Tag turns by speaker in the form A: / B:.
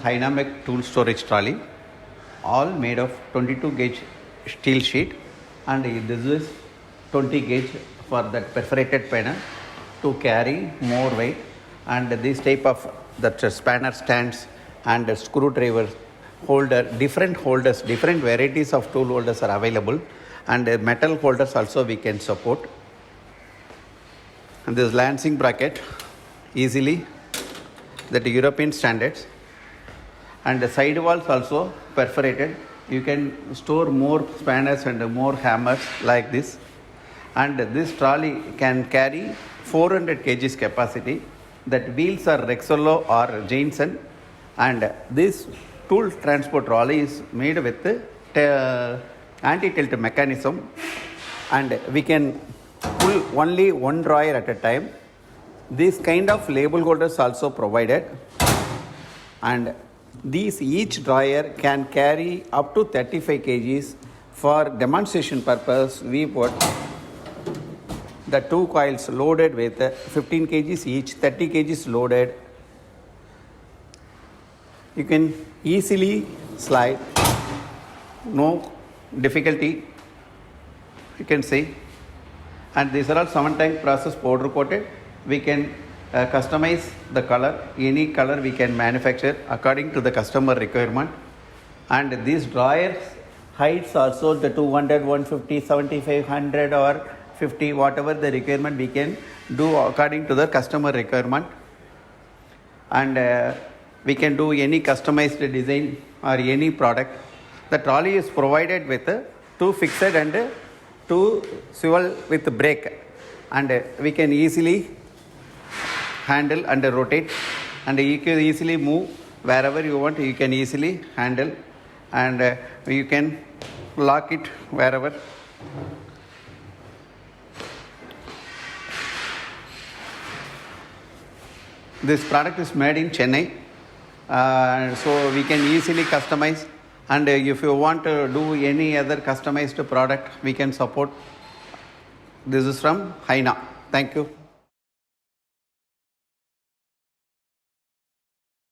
A: Dynamic tool storage trolley, all made of 22 gauge steel sheet, and this is 20 gauge for that perforated panel to carry more weight, and this type of that spanner stands and screwdriver holder, different holders, different varieties of tool holders are available, and metal holders also we can support. And this lancing bracket easily that European standards, and the side walls also perforated. You can store more spanners and more hammers like this, and this trolley can carry 400 kgs capacity. That wheels are Rexolo or Jensen, and this tool transport trolley is made with anti-tilt mechanism, and we can pull only one drawer at a time. This kind of label holders also provided, and these each drawer can carry up to 35 kgs. For demonstration purpose, we put the two coils loaded with 15 kgs each, 30 kgs loaded. You can easily slide, no difficulty, you can see. And these are all 7-tank process powder coated. We can customize the color, any color we can manufacture according to the customer requirement. And these drawers heights also the 200, 150, 75, 100 or 50, whatever the requirement we can do according to the customer requirement. And we can do any customized design or any product. The trolley is provided with 2 fixed and 2 swivel with brake, and we can easily handle and rotate, and you can easily move wherever you want. You can easily handle, and you can lock it wherever. This product is made in Chennai, so we can easily customize, and if you want to do any other customized product, we can support. This is from Haina. Thank you.